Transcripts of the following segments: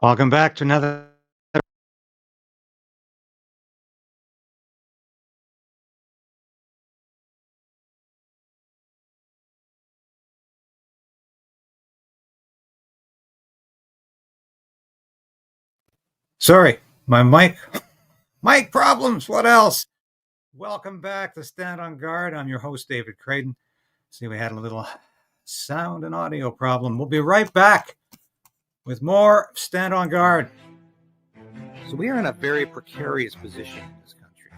Welcome back to another. Sorry, my mic problems. What else? Welcome back to Stand on Guard. I'm your host, David Krayden. See, we had a little sound and audio problem. We'll be right back with more Stand on Guard. So we are in a very precarious position in this country.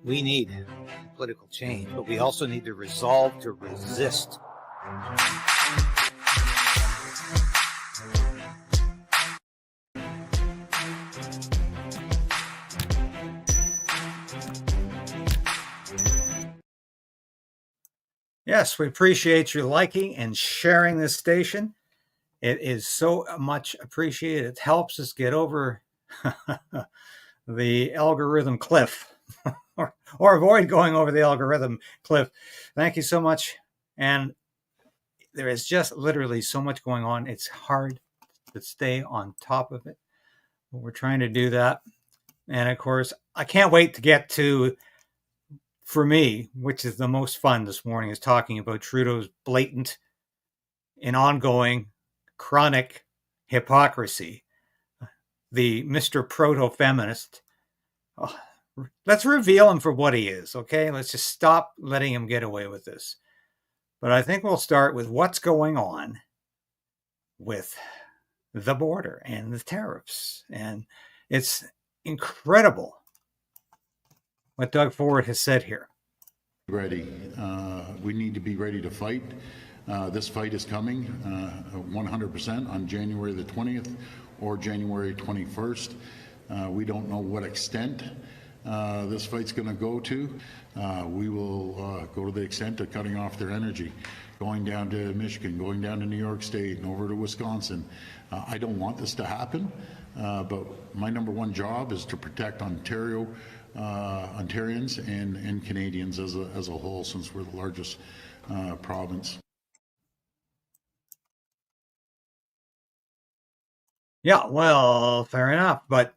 We need political change, but we also need the resolve to resist. Yes, we appreciate you liking and sharing this station. It is so much appreciated. It helps us get over the algorithm cliff or avoid going over the algorithm cliff. Thank you so much. And there is just literally so much going on. It's hard to stay on top of it. But we're trying to do that. And of course, I can't wait to get to, for me, which is the most fun this morning, is talking about Trudeau's blatant and ongoing chronic hypocrisy. The Mr. Proto-feminist. Oh, let's reveal him for what he is, okay? Let's just stop letting him get away with this. But I think we'll start with what's going on with the border and the tariffs. And it's incredible what Doug Ford has said here. Ready. We need to be ready to fight. This fight is coming 100% on January the 20th or January 21st. We don't know what extent this fight's going to go to. We will go to the extent of cutting off their energy, going down to Michigan, going down to New York State and over to Wisconsin. I don't want this to happen, but my number one job is to protect Ontario, Ontarians and Canadians as a whole, since we're the largest province. Yeah, well, fair enough, but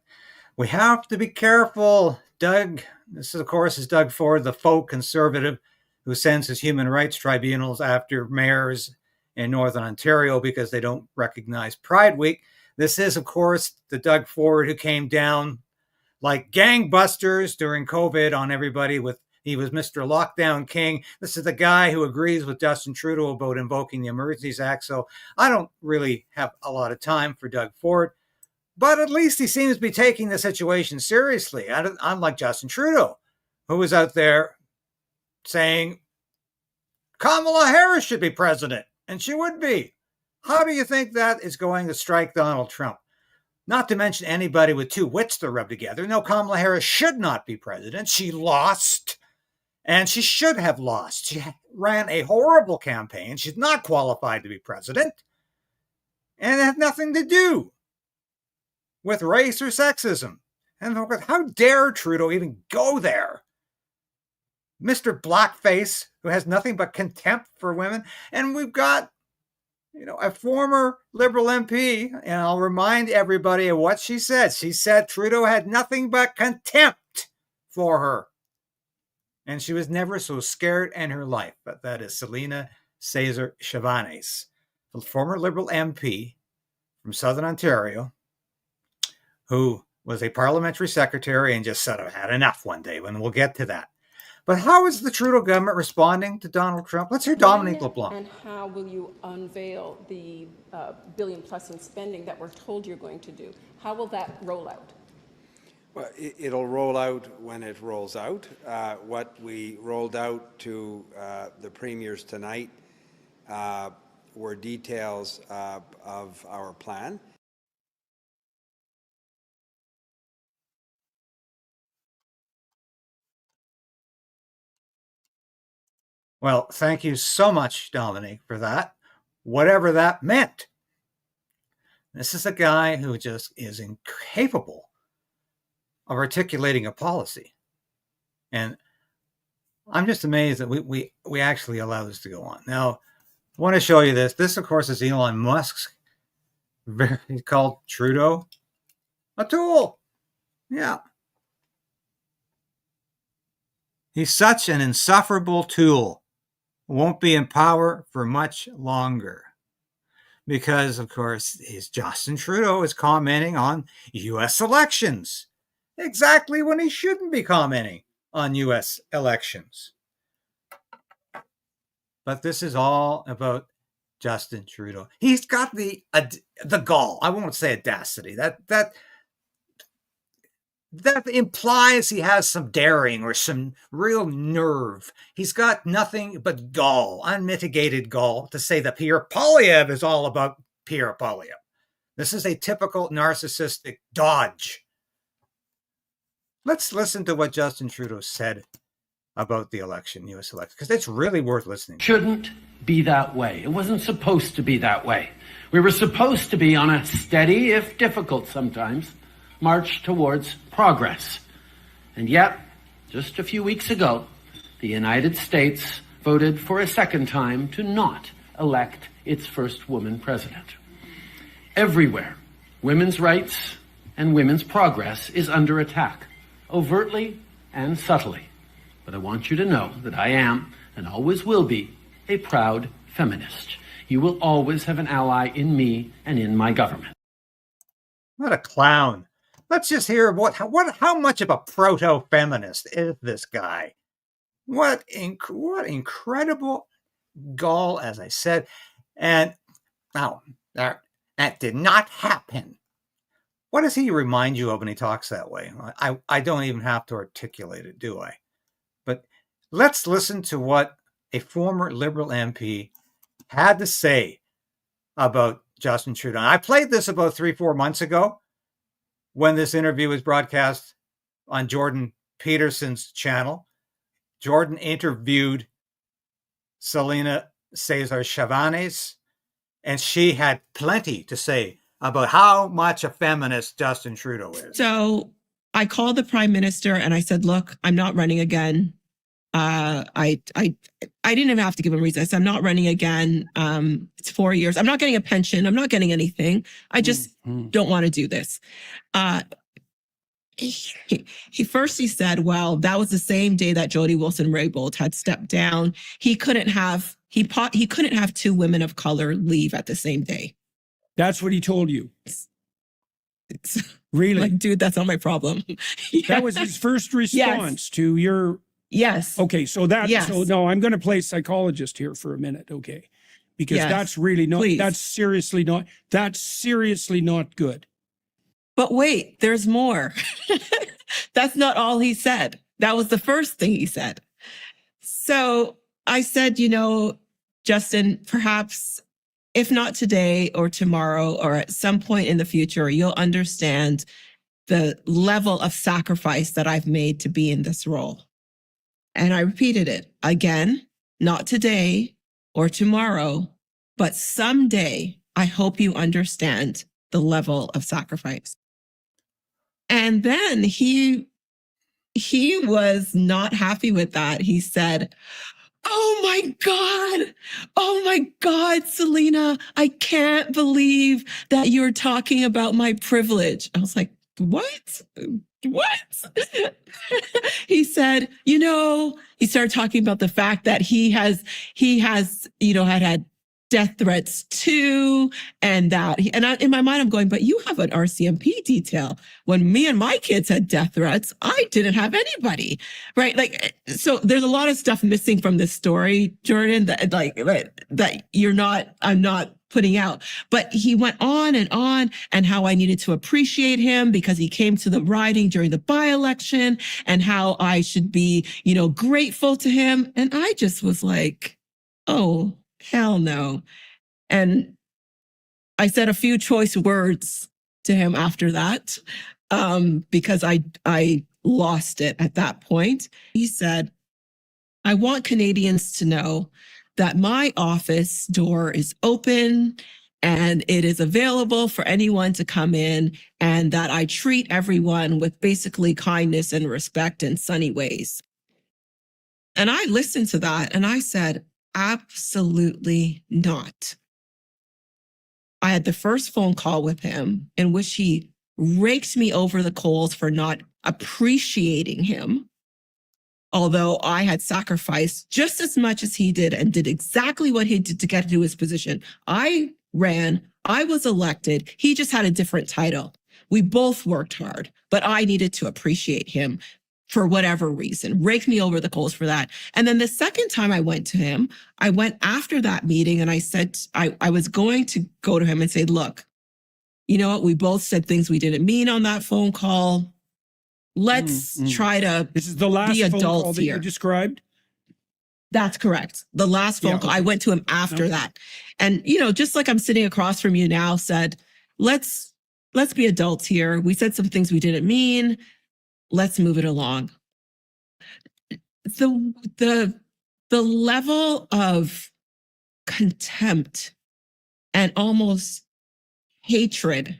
we have to be careful. Doug, this of course is Doug Ford, the faux conservative who sends his human rights tribunals after mayors in Northern Ontario because they don't recognize Pride Week. This is, of course, the Doug Ford who came down like gangbusters during COVID on everybody he was Mr. Lockdown King. This is the guy who agrees with Justin Trudeau about invoking the Emergencies Act. So I don't really have a lot of time for Doug Ford, but at least he seems to be taking the situation seriously. Unlike Justin Trudeau, who was out there saying Kamala Harris should be president, and she would be. How do you think that is going to strike Donald Trump? Not to mention anybody with two wits to rub together. No, Kamala Harris should not be president. She lost, and she should have lost. She ran a horrible campaign. She's not qualified to be president, and it had nothing to do with race or sexism. And how dare Trudeau even go there? Mr. Blackface, who has nothing but contempt for women. And we've got, a former Liberal MP, and I'll remind everybody of what she said. She said Trudeau had nothing but contempt for her. And she was never so scared in her life. But that is Celina Caesar-Chavannes, the former Liberal MP from Southern Ontario, who was a parliamentary secretary and just sort of had enough one day, when we'll get to that. But how is the Trudeau government responding to Donald Trump? Let's hear Dominique LeBlanc. And how will you unveil the billion plus in spending that we're told you're going to do? How will that roll out? Well, it'll roll out when it rolls out. What we rolled out to the premiers tonight were details of our plan. Well, thank you so much, Dominique, for that, whatever that meant. This is a guy who just is incapable of articulating a policy. And I'm just amazed that we actually allow this to go on. Now, I want to show you this. This, of course, is Elon Musk's He called Trudeau a tool. Yeah. He's such an insufferable tool. Won't be in power for much longer. Because, of course, Justin Trudeau is commenting on U.S. elections. Exactly when he shouldn't be commenting on U.S. elections. But this is all about Justin Trudeau. He's got the gall. I won't say audacity. That implies he has some daring or some real nerve. He's got nothing but gall, unmitigated gall, to say that Pierre Poilievre is all about Pierre Poilievre. This is a typical narcissistic dodge. Let's listen to what Justin Trudeau said about the election, U.S. election, because it's really worth listening to. Shouldn't be that way. It wasn't supposed to be that way. We were supposed to be on a steady, if difficult sometimes, march towards progress. And yet, just a few weeks ago, the United States voted for a second time to not elect its first woman president. Everywhere, women's rights and women's progress is under attack, overtly and subtly. But I want you to know that I am, and always will be, a proud feminist. You will always have an ally in me and in my government. What a clown. Let's just hear how much of a proto-feminist is this guy. What incredible gall, as I said. And now, that did not happen. What does he remind you of when he talks that way? I don't even have to articulate it, do I? But let's listen to what a former Liberal MP had to say about Justin Trudeau. I played this about 3-4 months ago when this interview was broadcast on Jordan Peterson's channel. Jordan interviewed Celina Caesar-Chavannes, and she had plenty to say about how much a feminist Justin Trudeau is. So I called the prime minister and I said, look, I'm not running again. I didn't even have to give him a reason. I said, I'm not running again. It's 4 years. I'm not getting a pension. I'm not getting anything. I just don't want to do this. He said, well, that was the same day that Jody Wilson-Raybould had stepped down. He couldn't have two women of color leave at the same day. That's what he told you. Really? Like, dude, that's not my problem. Yeah. That was his first response to your... Yes. Okay, so yes. So no, I'm going to play psychologist here for a minute, okay? Because that's really not, that's seriously not good. But wait, there's more. That's not all he said. That was the first thing he said. So I said, Justin, perhaps if not today or tomorrow or at some point in the future, you'll understand the level of sacrifice that I've made to be in this role. And I repeated it again, not today or tomorrow, but someday I hope you understand the level of sacrifice. And then he was not happy with that. He said, oh my God, Celina, I can't believe that you're talking about my privilege. I was like, what? He said, he started talking about the fact that he has, had death threats too. And in my mind, I'm going, but you have an RCMP detail. When me and my kids had death threats, I didn't have anybody, right? Like, so there's a lot of stuff missing from this story, Jordan, that I'm not putting out. But he went on and how I needed to appreciate him because he came to the riding during the by-election and how I should be, grateful to him. And I just was like, oh, hell no. And I said a few choice words to him after that because I lost it at that point. He said, I want Canadians to know that my office door is open and it is available for anyone to come in and that I treat everyone with basically kindness and respect and sunny ways. And I listened to that and I said, absolutely not. I had the first phone call with him in which he raked me over the coals for not appreciating him. Although I had sacrificed just as much as he did and did exactly what he did to get to his position. I ran, I was elected. He just had a different title. We both worked hard, but I needed to appreciate him for whatever reason, rake me over the coals for that. And then the second time I went to him, I went after that meeting and I said, I was going to go to him and say, look, you know what? We both said things we didn't mean on that phone call. Let's try to This is the last be phone adults call that here. you described? That's correct. The last phone call, I went to him after that. And, you know, just like I'm sitting across from you now, said, let's be adults here. We said some things we didn't mean. Let's move it along. The level of contempt and almost hatred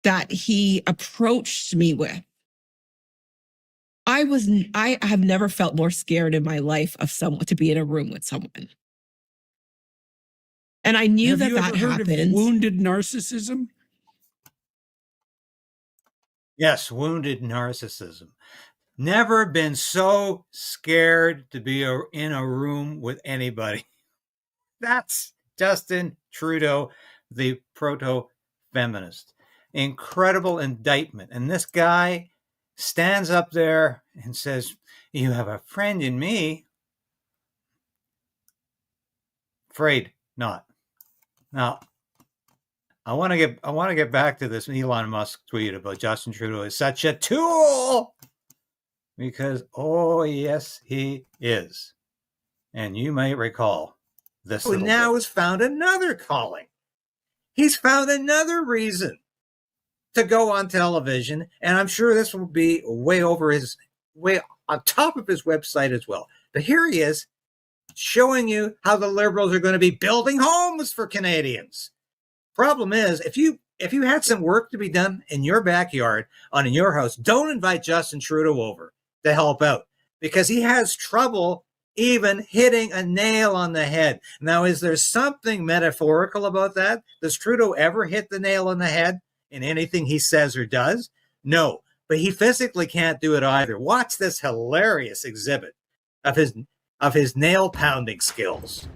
that he approached me with, I have never felt more scared in my life of someone to be in a room with someone. And I knew that Have you ever heard of wounded narcissism? Yes, wounded narcissism. Never been so scared to be in a room with anybody. That's Justin Trudeau, the proto-feminist. Incredible indictment. And this guy stands up there and says, you have a friend in me. Afraid not. Now, I want to get back to this Elon Musk tweet about Justin Trudeau is such a tool, because oh yes he is, and you may recall this. He now has found another calling. He's found another reason to go on television, and I'm sure this will be way on top of his website as well. But here he is, showing you how the Liberals are going to be building homes for Canadians. Problem is, if you had some work to be done in your backyard, in your house, don't invite Justin Trudeau over to help out, because he has trouble even hitting a nail on the head. Now, is there something metaphorical about that? Does Trudeau ever hit the nail on the head in anything he says or does? No, but he physically can't do it either. Watch this hilarious exhibit of his nail pounding skills.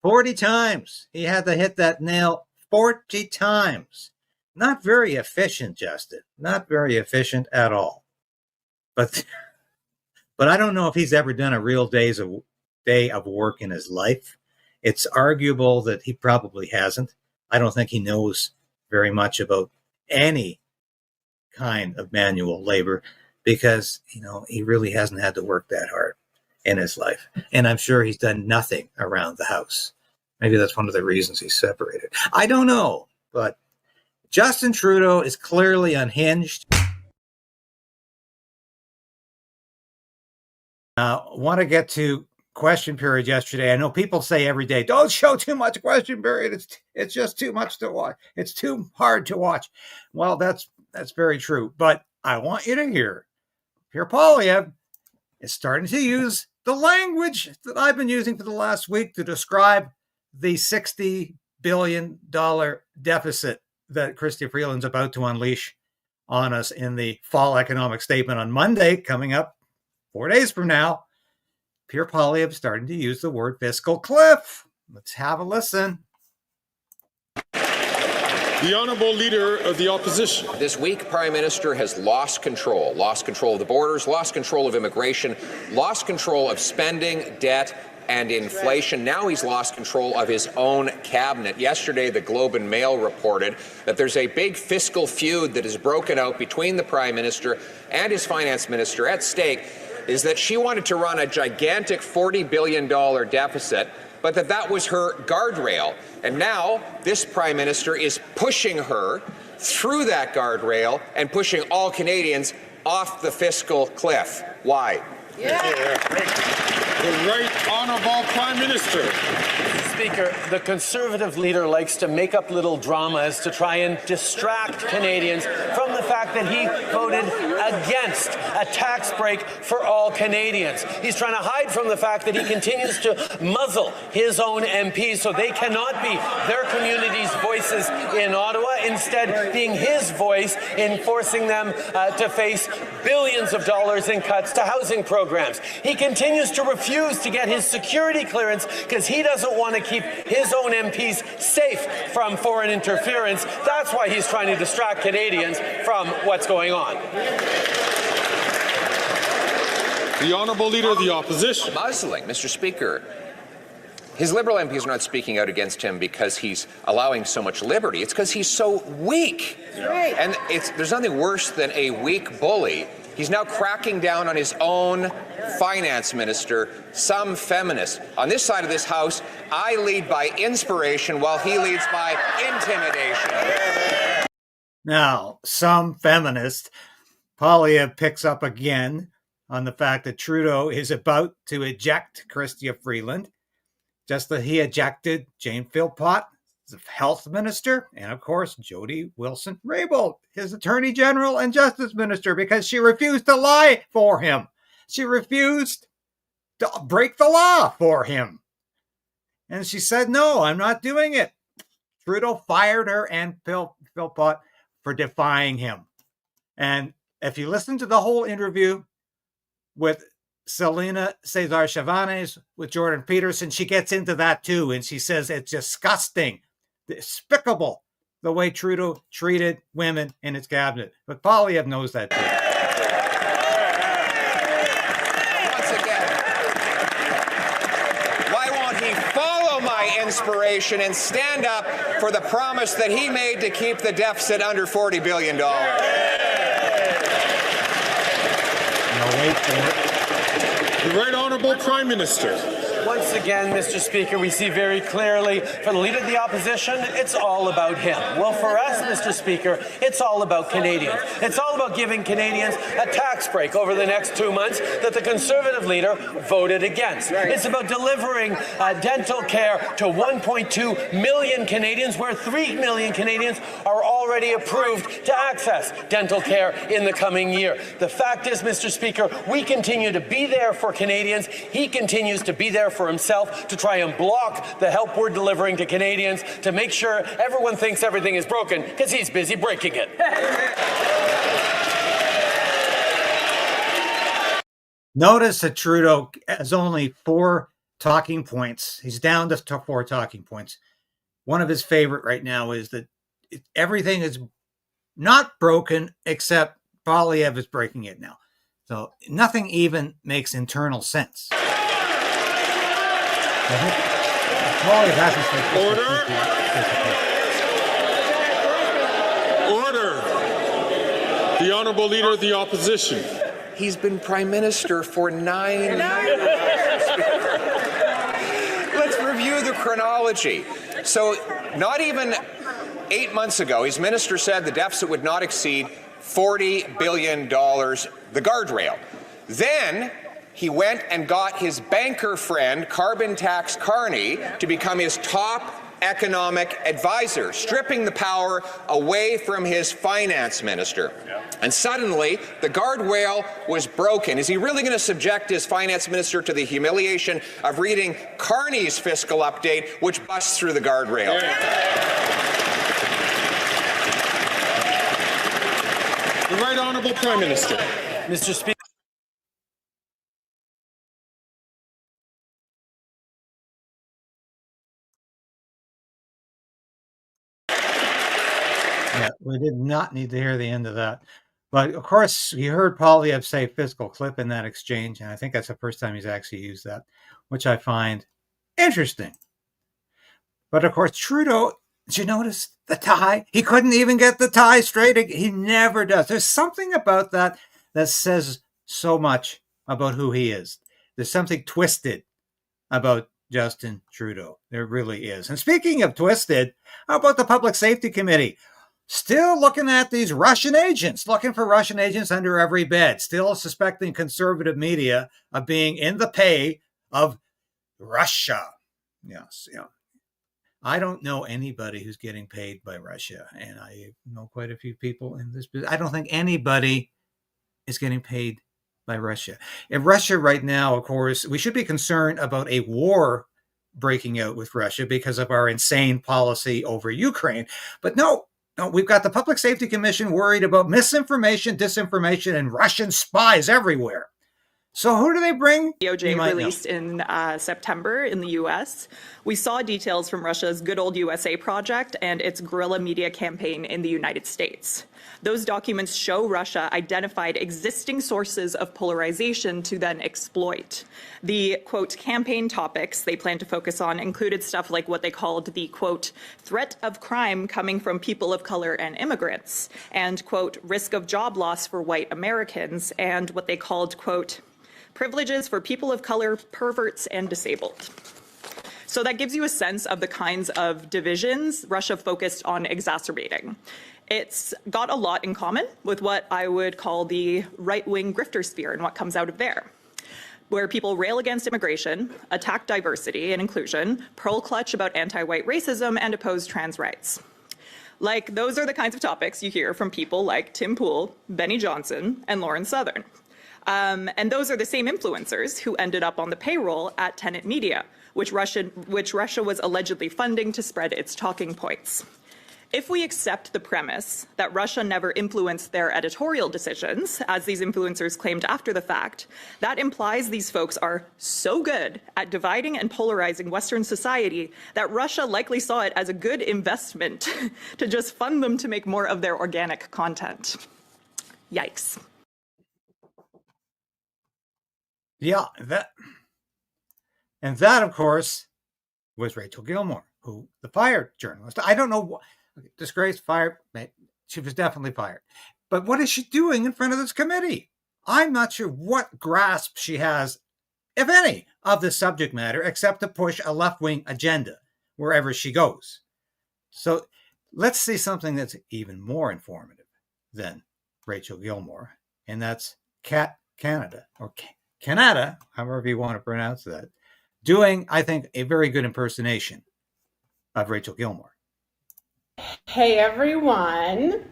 40 times. He had to hit that nail 40 times. Not very efficient, Justin. Not very efficient at all. But I don't know if he's ever done a real day of work in his life. It's arguable that he probably hasn't. I don't think he knows very much about any kind of manual labor, because, he really hasn't had to work that hard in his life. And I'm sure he's done nothing around the house. Maybe that's one of the reasons he's separated. I don't know, but Justin Trudeau is clearly unhinged. Want to get to question period yesterday. I know people say every day, don't show too much question period. It's just too much to watch. It's too hard to watch. Well, that's very true. But I want you to hear Pierre Poilievre is starting to use the language that I've been using for the last week to describe the $60 billion deficit that Chrystia Freeland's about to unleash on us in the fall economic statement on Monday, coming up 4 days from now. Pierre Poilievre starting to use the word fiscal cliff. Let's have a listen. The Honourable Leader of the Opposition. This week, Prime Minister has lost control of the borders, lost control of immigration, lost control of spending, debt, and inflation. Now he's lost control of his own cabinet. Yesterday, the Globe and Mail reported that there's a big fiscal feud that has broken out between the Prime Minister and his Finance Minister. At stake is that she wanted to run a gigantic $40 billion deficit, but that was her guardrail. And now this Prime Minister is pushing her through that guardrail and pushing all Canadians off the fiscal cliff. Why? Yeah. The Right Honourable Prime Minister. Speaker, the Conservative leader likes to make up little dramas to try and distract Canadians from the fact that he voted against a tax break for all Canadians. He's trying to hide from the fact that he continues to muzzle his own MPs so they cannot be their community's voices in Ottawa, instead being his voice in forcing them to face billions of dollars in cuts to housing programs. He continues to refuse to get his security clearance because he doesn't want to keep his own MPs safe from foreign interference. That's why he's trying to distract Canadians from what's going on. The Honourable Leader of the Opposition. Muzzling, Mr. Speaker. His Liberal MPs are not speaking out against him because he's allowing so much liberty. It's because he's so weak. Right. And there's nothing worse than a weak bully. He's now cracking down on his own finance minister, some feminist. On this side of this House, I lead by inspiration while he leads by intimidation. Now, some feminist. Poilievre picks up again on the fact that Trudeau is about to eject Chrystia Freeland, just as he ejected Jane Philpott, the health minister, and of course, Jody Wilson-Raybould, his attorney general and justice minister, because she refused to lie for him. She refused to break the law for him. And she said, no, I'm not doing it. Trudeau fired her and Philpott for defying him. And if you listen to the whole interview with Celina Caesar-Chavannes with Jordan Peterson, she gets into that too. And she says it's disgusting, despicable, the way Trudeau treated women in his cabinet. But Poilievre knows that too. Once again, why won't he follow my inspiration and stand up for the promise that he made to keep the deficit under $40 billion? No, wait for it. The Right Honourable Prime Minister. Once again, Mr. Speaker, we see very clearly for the Leader of the Opposition, it's all about him. Well, for us, Mr. Speaker, it's all about Canadians. It's all about giving Canadians a tax break over the next 2 months that the Conservative Leader voted against. Right. It's about delivering dental care to 1.2 million Canadians, where 3 million Canadians are already approved to access dental care in the coming year. The fact is, Mr. Speaker, we continue to be there for Canadians. He continues to be there for himself to try and block the help we're delivering to Canadians to make sure everyone thinks everything is broken because he's busy breaking it. Notice that Trudeau has only 4 talking points. He's down to 4 talking points. One of his favorite right now is that everything is not broken except Poilievre is breaking it now. So nothing even makes internal sense. Order. The Honourable Leader of the Opposition. He's been Prime Minister for 9 years. Let's review the chronology. So not even 8 months ago, his minister said the deficit would not exceed $40 billion, the guardrail. Then he went and got his banker friend, Carbon Tax Carney, to become his top economic advisor, stripping the power away from his finance minister. Yeah. And suddenly, the guardrail was broken. Is he really going to subject his finance minister to the humiliation of reading Carney's fiscal update, which busts through the guardrail? Yeah. The Right Honourable Prime Minister. Mr. Speaker. Yeah, we did not need to hear the end of that. But of course, you heard Poilievre say fiscal clip in that exchange, and I think that's the first time he's actually used that, which I find interesting. But of course, Trudeau, did you notice the tie? He couldn't even get the tie straight. He never does. There's something about that that says so much about who he is. There's something twisted about Justin Trudeau. There really is. And speaking of twisted, how about the Public Safety Committee? Still looking at these Russian agents, looking for Russian agents under every bed, still suspecting conservative media of being in the pay of Russia. Yes, yeah. I don't know anybody who's getting paid by Russia, and I know quite a few people in this business. I don't think anybody is getting paid by Russia. In Russia right now, of course, we should be concerned about a war breaking out with Russia because of our insane policy over Ukraine. But no, we've got the Public Safety Commission worried about misinformation, disinformation, and Russian spies everywhere. So who do they bring? DOJ released in September in the U.S. We saw details from Russia's Good Old USA project and its guerrilla media campaign in the United States. Those documents show Russia identified existing sources of polarization to then exploit. The, quote, campaign topics they plan to focus on included stuff like what they called the, quote, threat of crime coming from people of color and immigrants, and, quote, risk of job loss for white Americans, and what they called, quote, privileges for people of color, perverts, and disabled. So that gives you a sense of the kinds of divisions Russia focused on exacerbating. It's got a lot in common with what I would call the right-wing grifter sphere and what comes out of there, where people rail against immigration, attack diversity and inclusion, pearl clutch about anti-white racism, and oppose trans rights. Like, those are the kinds of topics you hear from people like Tim Pool, Benny Johnson, and Lauren Southern. And those are the same influencers who ended up on the payroll at Tenet Media, which Russia was allegedly funding to spread its talking points. If we accept the premise that Russia never influenced their editorial decisions, as these influencers claimed after the fact, that implies these folks are so good at dividing and polarizing Western society that Russia likely saw it as a good investment to just fund them to make more of their organic content. Yikes. Yeah, that, of course, was Rachel Gilmore, who the fired journalist. I don't know what, disgraced, fired. She was definitely fired. But what is she doing in front of this committee? I'm not sure what grasp she has, if any, of the subject matter, except to push a left-wing agenda wherever she goes. So let's see something that's even more informative than Rachel Gilmore, and that's Canada, however you want to pronounce that, doing, I think, a very good impersonation of Rachel Gilmore. Hey everyone,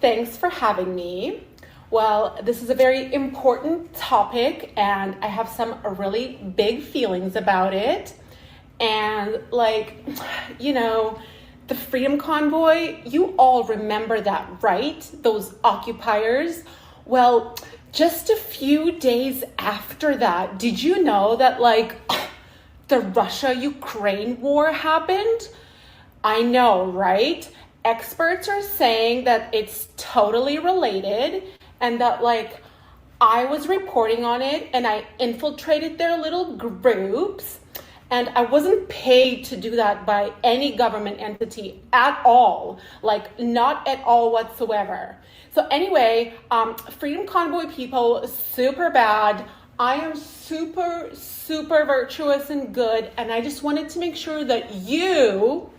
thanks for having me. Well, this is a very important topic and I have some really big feelings about it. And the Freedom Convoy, you all remember that, right? Those occupiers. Well, just a few days after that, did you know that the Russia-Ukraine war happened? I know, right? Experts are saying that it's totally related and that I was reporting on it and I infiltrated their little groups and I wasn't paid to do that by any government entity at all, not at all whatsoever. So anyway, Freedom Convoy people, super bad. I am super, super virtuous and good. And I just wanted to make sure that you,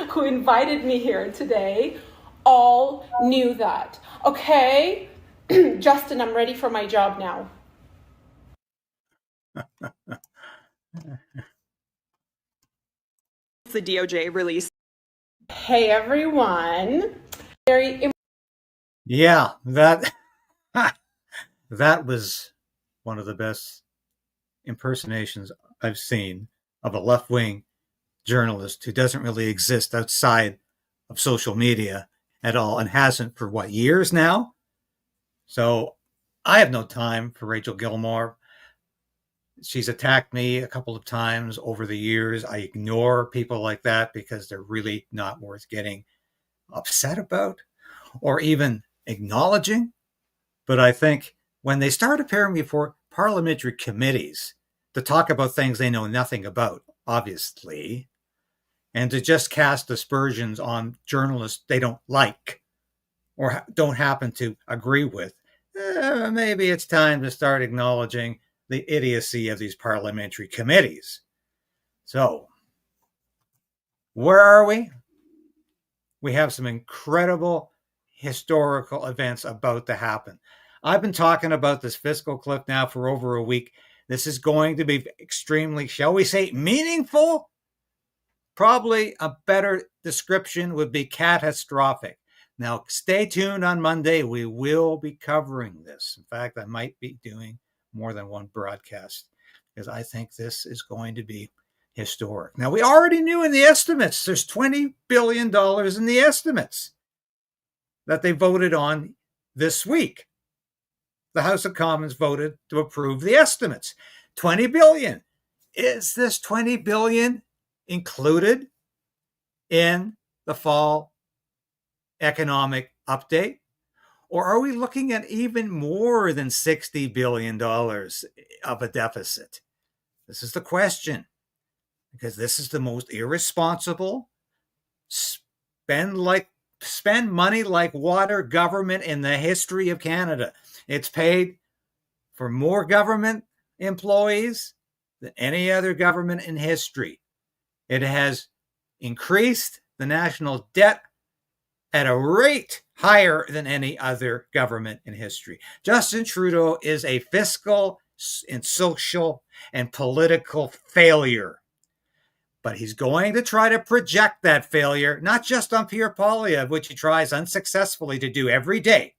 who invited me here today, all knew that. Okay? Justin, I'm ready for my job now. The DOJ released. Hey everyone. Yeah, that was one of the best impersonations I've seen of a left-wing journalist who doesn't really exist outside of social media at all and hasn't for years now. So I have no time for Rachel Gilmore. She's attacked me a couple of times over the years. I ignore people like that because they're really not worth getting upset about or even acknowledging. But I think when they start appearing before parliamentary committees to talk about things they know nothing about, obviously, and to just cast aspersions on journalists they don't like or don't happen to agree with, maybe it's time to start acknowledging the idiocy of these parliamentary committees. So, where are we? We have some incredible historical events about to happen. I've been talking about this fiscal cliff now for over a week. This is going to be extremely, shall we say, meaningful? Probably a better description would be catastrophic. Now, stay tuned on Monday. We will be covering this. In fact, I might be doing more than one broadcast because I think this is going to be historic. Now, we already knew in the estimates, there's $20 billion in the estimates that they voted on this week. The House of Commons voted to approve the estimates. $20 billion. Is this $20 billion included in the fall economic update? Or are we looking at even more than $60 billion of a deficit? This is the question, because this is the most irresponsible, spend money like water government in the history of Canada. It's paid for more government employees than any other government in history. It has increased the national debt at a rate higher than any other government in history. Justin Trudeau is a fiscal and social and political failure. But he's going to try to project that failure, not just on Pierre Poilievre, which he tries unsuccessfully to do every day.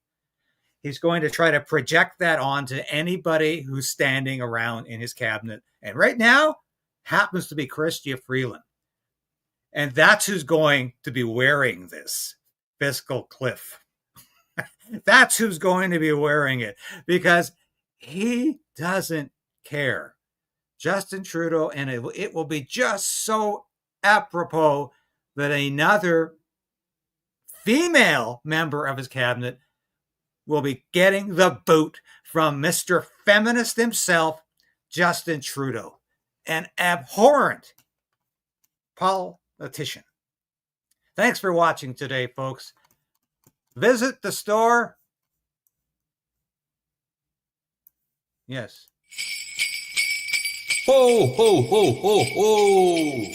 He's going to try to project that onto anybody who's standing around in his cabinet. And right now, happens to be Chrystia Freeland. And that's who's going to be wearing this fiscal cliff. That's who's going to be wearing it, because he doesn't care. Justin Trudeau, and it will be just so apropos that another female member of his cabinet will be getting the boot from Mr. Feminist himself, Justin Trudeau, an abhorrent politician. Thanks for watching today, folks. Visit the store. Yes. Ho, ho, ho, ho, ho!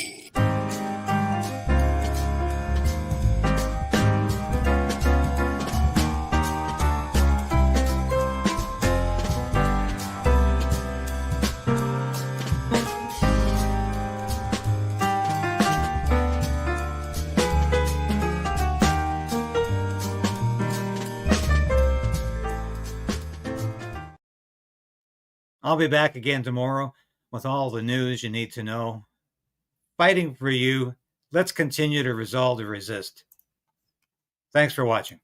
I'll be back again tomorrow with all the news you need to know. Fighting for you. Let's continue to resolve to resist. Thanks for watching.